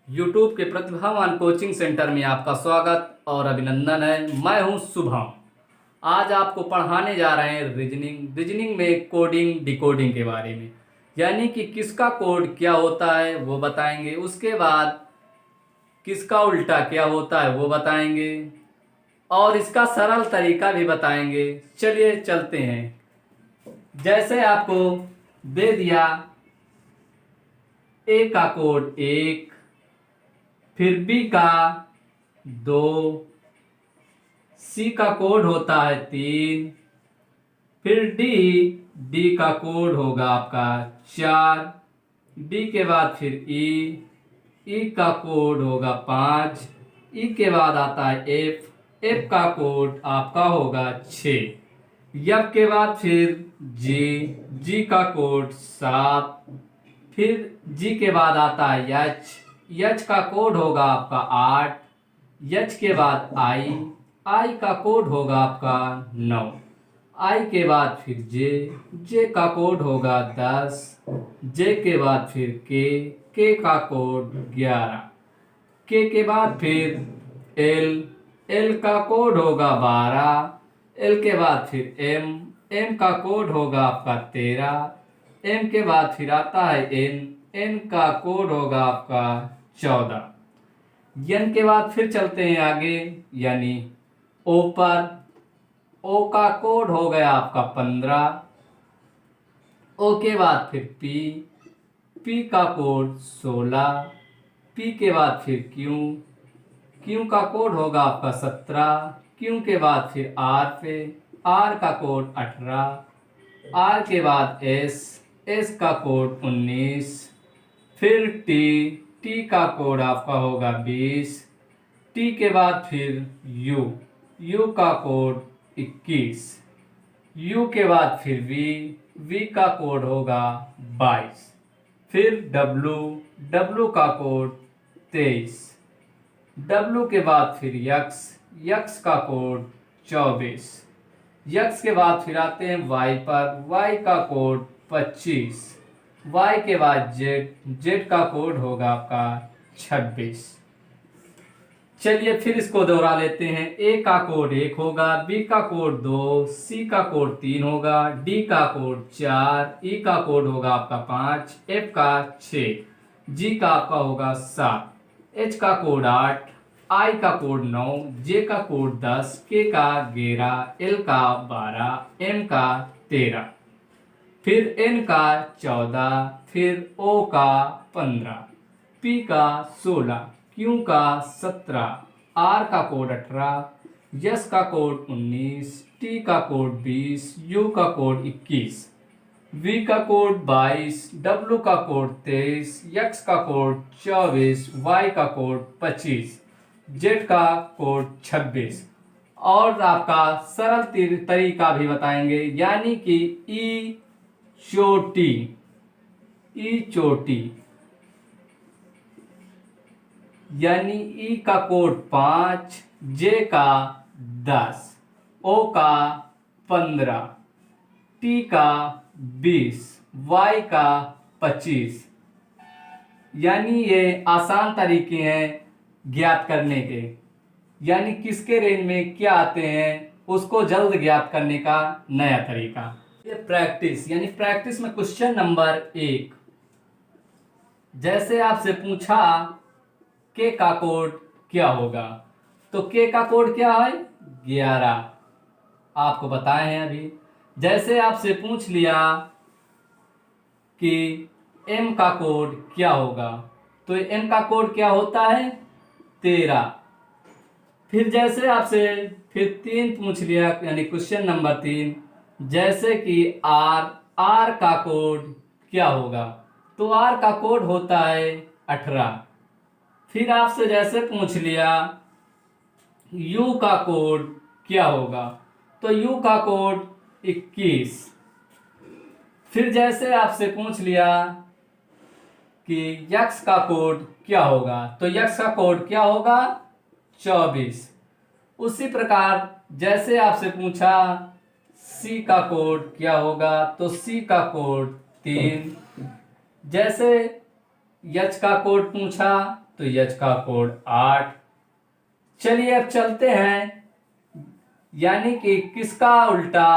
YouTube के प्रतिभावान coaching centre में आपका स्वागत और अभिनंदन है। मैं हूं शुभम। आज आपको पढ़ाने जा रहे हैं रीजनिंग में कोडिंग डिकोडिंग के बारे में, यानी कि किसका कोड क्या होता है वो बताएंगे। उसके बाद किसका उल्टा क्या होता है वो बताएंगे और इसका सरल तरीका भी बताएंगे। चलिए चलते हैं। जैसे आपको दे दिया ए का कोड 1, फिर बी का 2, सी का कोड होता है 3, फिर डी का कोड होगा आपका 4, डी के बाद फिर ई का कोड होगा 5, ई के बाद आता है एफ का कोड आपका होगा 6, एफ के बाद फिर जी का कोड 7, फिर जी के बाद आता है एच का कोड होगा आपका 8, एच के बाद आई का कोड होगा आपका 9, आई के बाद फिर जे का कोड होगा 10, जे के बाद फिर के का कोड 11, के बाद फिर एल का कोड होगा 12, एल के बाद फिर एम का कोड होगा आपका 13, एम के बाद फिर आता है एन का कोड होगा आपका 14, एन के बाद फिर चलते हैं आगे, यानी ओ पर। ओ का कोड हो गया आपका 15, ओ के बाद फिर पी का कोड 16, पी के बाद फिर क्यू का कोड होगा आपका 17, क्यू के बाद फिर आर का कोड 18, आर के बाद एस का कोड 19, फिर टी का कोड आपका होगा 20, टी के बाद फिर यू का कोड 21, यू के बाद फिर वी का कोड होगा 22, फिर डब्लू का कोड 23, डब्लू के बाद फिर यक्स का कोड 24, यक्स के बाद फिर आते हैं वाई पर। वाई का कोड 25, वाई के बाद जेड का कोड होगा आपका 26। चलिए फिर इसको दोहरा लेते हैं। ए का कोड 1 होगा, बी का कोड 2, सी का कोड 3 होगा, डी का कोड 4, ई का कोड होगा आपका 5, एफ का 6, जी का आपका होगा 7, एच का कोड 8, आई का कोड 9, जे का कोड 10, के का 11, एल का 12, एम का 13, फिर एन का 14, फिर ओ का 15, पी का 16, क्यू का 17, आर का कोड 18, एस का कोड 19, टी का कोड 20, यू का कोड 21, वी का कोड 22, डब्ल्यू का कोड 23, एक्स का कोड 24, वाई का कोड 25, जेड का कोड 26। और आपका सरल तरीका भी बताएंगे, यानी कि ई चोटी, यानी ई का कोड 5, जे का 10, ओ का 15, टी का 20, वाई का 25। यानी ये आसान तरीके हैं ज्ञात करने के, यानी किसके रेंज में क्या आते हैं उसको जल्द ज्ञात करने का नया तरीका। ये प्रैक्टिस, यानी प्रैक्टिस में क्वेश्चन नंबर 1, जैसे आपसे पूछा के का कोड क्या होगा, तो के का कोड क्या है 11, आपको बताए हैं अभी। जैसे आपसे पूछ लिया कि एम का कोड क्या होगा, तो एम का कोड क्या होता है 13। फिर जैसे आपसे फिर 3 पूछ लिया, यानी क्वेश्चन नंबर 3, जैसे कि आर का कोड क्या होगा, तो आर का कोड होता है 18। फिर आपसे जैसे पूछ लिया यू का कोड क्या होगा, तो यू का कोड 21। फिर जैसे आपसे पूछ लिया कि यक्स का कोड क्या होगा, तो यक्स का कोड क्या होगा 24। उसी प्रकार जैसे आपसे पूछा सी का कोड क्या होगा, तो सी का कोड 3। जैसे एच का कोड पूछा तो एच का कोड 8। चलिए अब चलते हैं, यानी कि किसका उल्टा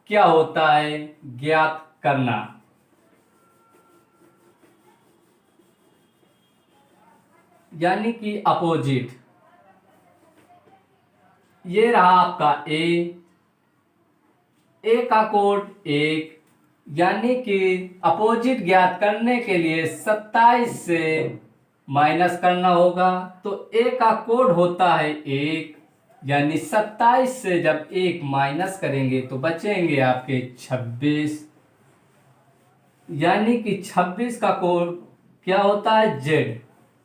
क्या होता है ज्ञात करना। यानी कि अपोजिट। ये रहा आपका ए का कोड 1, यानी कि अपोजिट ज्ञात करने के लिए 27 से माइनस करना होगा। तो ए का कोड होता है 1, यानी 27 से जब 1 माइनस करेंगे तो बचेंगे आपके 26, यानी कि 26 का कोड क्या होता है जेड,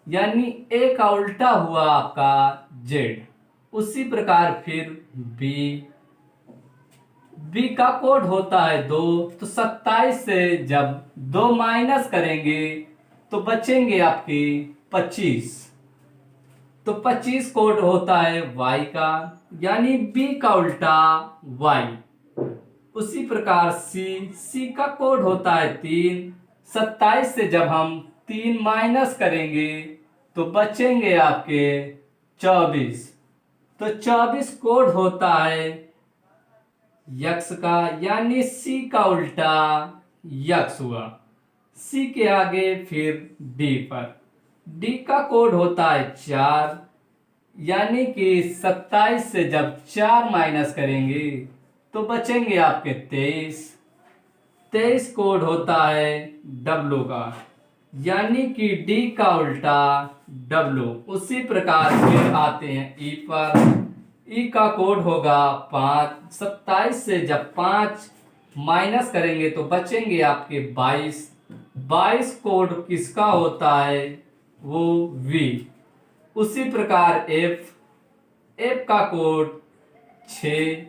यानी ए का उल्टा हुआ आपका जेड। उसी प्रकार फिर बी का कोड होता है 2, तो 27 से जब 2 माइनस करेंगे तो बचेंगे आपके 25। तो 25 कोड होता है y का, यानी b का उल्टा y। उसी प्रकार सी का कोड होता है 3, 27 से जब हम 3 माइनस करेंगे तो बचेंगे आपके 24। तो 24 कोड होता है यक्स का, यानी सी का उल्टा यक्स हुआ। सी के आगे फिर डी पर, डी का कोड होता है 4, यानी कि 27 से जब 4 माइनस करेंगे तो बचेंगे आपके 23। 23 कोड होता है डब्लू का, यानी कि डी का उल्टा डब्लू। उसी प्रकार फिर आते हैं ई पर। ई का कोड होगा 5, 27 से जब 5 माइनस करेंगे तो बचेंगे आपके 22। 22 कोड किसका होता है वो वी। उसी प्रकार एफ का कोड 6,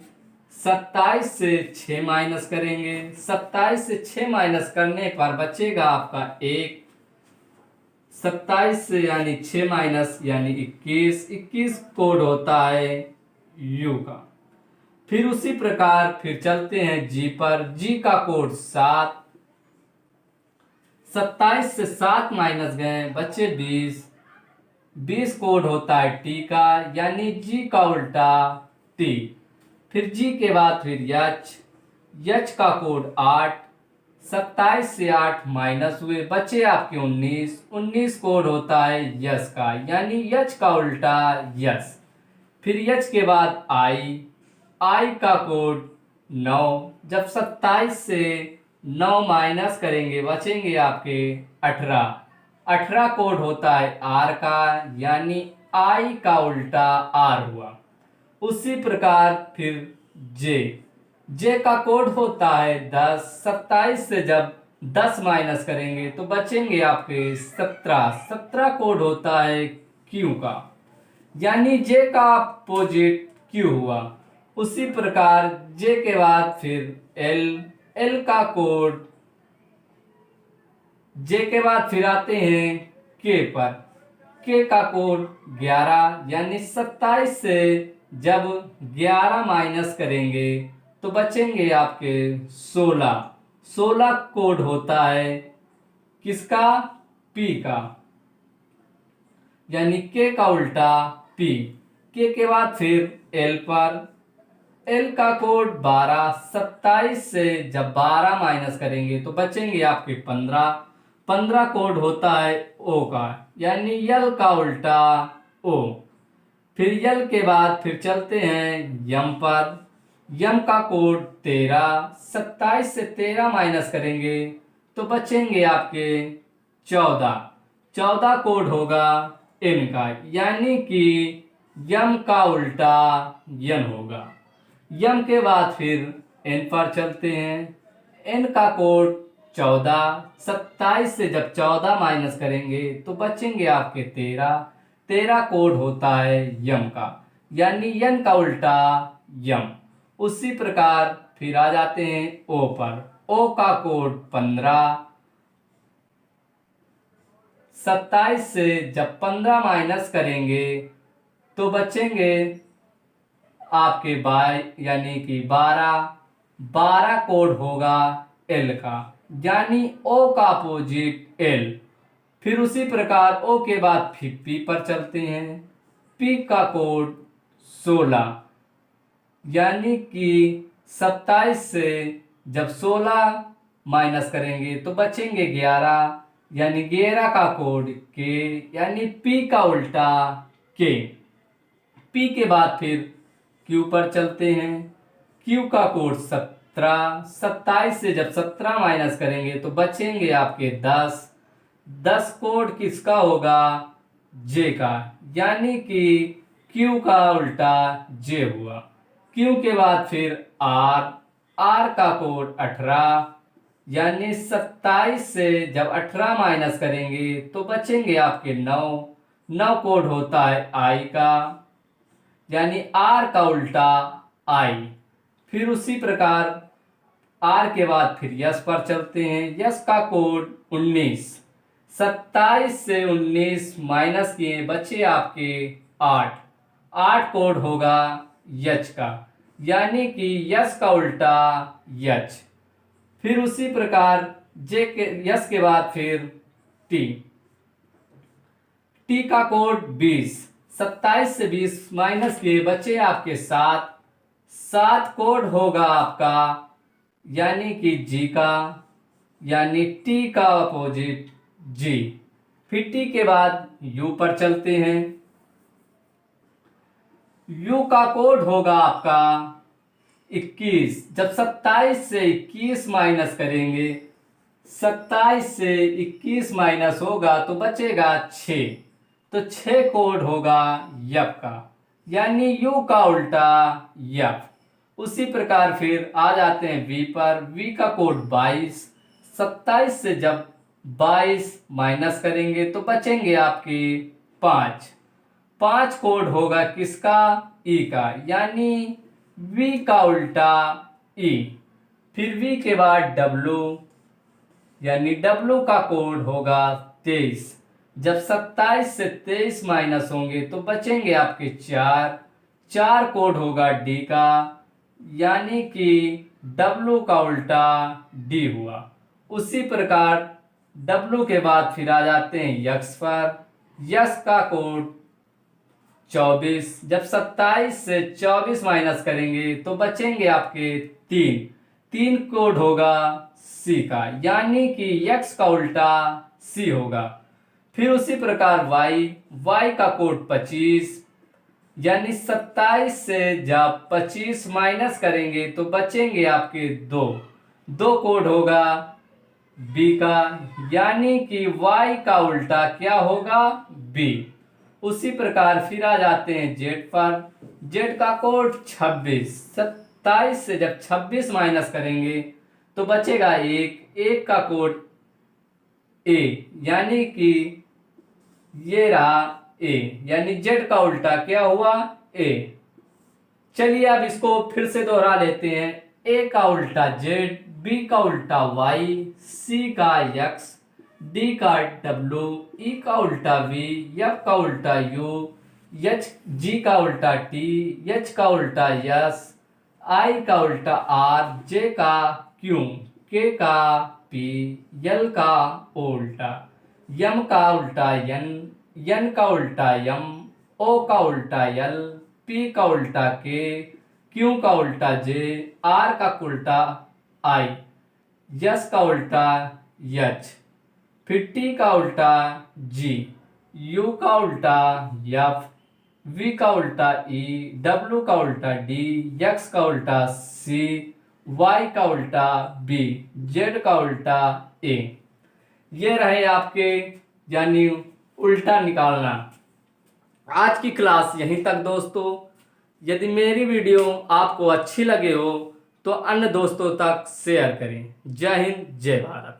27 से 6 माइनस करेंगे, 27 से 6 माइनस करने पर बचेगा आपका 1। 27 से यानी 6 माइनस यानी 21। 21 कोड होता है यू का। फिर उसी प्रकार फिर चलते हैं जी पर। जी का कोड 7, 27 से 7 माइनस गए बचे 20। 20 कोड होता है टी का, यानी जी का उल्टा टी। फिर जी के बाद फिर यच का कोड 8, 27 से 8 माइनस हुए बचे आपके 19। 19 कोड होता है यस का, यानी यच का उल्टा यस। फिर यच के बाद आई का कोड 9, जब 27 से 9 माइनस करेंगे बचेंगे आपके 18। 18 कोड होता है आर का, यानी आई का उल्टा आर हुआ। उसी प्रकार फिर जे का कोड होता है 10, 27 से जब 10 माइनस करेंगे तो बचेंगे आपके 17। 17 कोड होता है क्यू का, यानी जे का अपोजिट क्यू हुआ। उसी प्रकार जे के बाद फिर एल का कोड, जे के बाद फिर आते हैं के पर। के का कोड 11, यानी 27 से जब 11 माइनस करेंगे तो बचेंगे आपके 16। 16 कोड होता है किसका पी का, यानी के का उल्टा पी। के बाद फिर एल पर। एल का कोड 12, 27 से जब 12 माइनस करेंगे तो बचेंगे आपके 15। 15 कोड होता है ओ का, यानी यल का उल्टा ओ। फिर यल के बाद फिर चलते हैं यम पर। यम का कोड 13, 27 से 13 माइनस करेंगे तो बचेंगे आपके 14। 14 कोड होगा एन का, यानी कि यम का उल्टा यन होगा। यम के बाद फिर एन पर चलते हैं। एन का कोड 14, 27 से जब 14 माइनस करेंगे तो बचेंगे आपके 13। 13 कोड होता है यम का, यानी यन का उल्टा यम। उसी प्रकार फिर आ जाते हैं ओ पर। ओ का कोड 15, 27 से जब 15 माइनस करेंगे तो बचेंगे आपके यानी कि 12। 12 कोड होगा एल का, यानी ओ का अपोजिट एल। फिर उसी प्रकार ओ के बाद फिर पी पर चलते हैं। पी का कोड 16, यानी कि 27 से जब 16 माइनस करेंगे तो बचेंगे 11, यानी 11 का कोड के, यानी पी का उल्टा के। पी के बाद फिर क्यू पर चलते हैं। क्यू का कोड 17, 27 से जब 17 माइनस करेंगे तो बचेंगे आपके 10, 10 कोड किसका होगा? जे का, यानी कि क्यू का उल्टा जे हुआ। क्यू के बाद फिर आर, आर का कोड 18, यानी 27 से जब 18 माइनस करेंगे तो बचेंगे आपके 9, 9 कोड होता है आई का, यानी आर का उल्टा आई। फिर उसी प्रकार आर के बाद फिर यस पर चलते हैं। यस का कोड 19, 27 से 19 माइनस किए बचे आपके 8, 8 कोड होगा यच का, यानी कि यस का उल्टा यच। फिर उसी प्रकार जे के यस के बाद फिर टी, टी का कोड 20, 27 से 20 माइनस किए बचे आपके 7, 7 कोड होगा आपका, यानी कि जी का, यानी टी का अपोजिट जी। फिर टी के बाद यू पर चलते हैं। यू का कोड होगा आपका 21, जब 27 से 21 माइनस करेंगे, 27 से 21 माइनस होगा तो बचेगा 6, तो 6 कोड होगा यप का, यानी यू का उल्टा यप। उसी प्रकार फिर आ जाते हैं वी पर। वी का कोड 22, 27 से जब 22 माइनस करेंगे तो बचेंगे आपके 5, 5 कोड होगा किसका? ई का, यानी वी का उल्टा ई। फिर वी के बाद डब्लू, यानी डब्लू का कोड होगा 23, जब 27 से 23 माइनस होंगे तो बचेंगे आपके 4, 4 कोड होगा डी का, यानी कि डब्लू का उल्टा डी हुआ। उसी प्रकार डब्लू के बाद फिर आ जाते हैं यक्स पर। यक्स का कोड 24, जब 27 से 24 माइनस करेंगे तो बचेंगे आपके 3, 3 कोड होगा सी का, यानी कि यक्स का उल्टा सी होगा। फिर उसी प्रकार वाई, वाई का कोड 25, यानी 27 से जब 25 माइनस करेंगे तो बचेंगे आपके 2, 2 कोड होगा बी का, यानी कि वाई का उल्टा क्या होगा? बी। उसी प्रकार फिर आ जाते हैं जेड पर। जेड का कोड 26, 27 से जब 26 माइनस करेंगे तो बचेगा 1, 1 का कोड ए, यानी कि ये रहा ए, यानी जेड का उल्टा क्या हुआ? ए। चलिए अब इसको फिर से दोहरा लेते हैं। ए का उल्टा जेड, बी का उल्टा वाई, सी का एक्स, डी का डब्ल्यू, ई का उल्टा वी, एफ का उल्टा यू, एच, जी का उल्टा टी, एच का उल्टा यस, आई का उल्टा आर, जे का क्यू, के का पी, एल का उल्टा, यम का उल्टा एन, एन का उल्टा यम, ओ का उल्टा एल, पी का उल्टा के, क्यू का उल्टा जे, आर का उल्टा आई, यस का उल्टा यच, फिर टी का उल्टा जी, यू का उल्टा यफ, वी का उल्टा ई, डब्ल्यू का उल्टा डी, एक्स का उल्टा सी, वाई का उल्टा बी, जेड का उल्टा ए। ये रहे आपके यानी उल्टा निकालना। आज की क्लास यहीं तक दोस्तों। यदि मेरी वीडियो आपको अच्छी लगे हो तो अन्य दोस्तों तक शेयर करें। जय हिंद, जय भारत।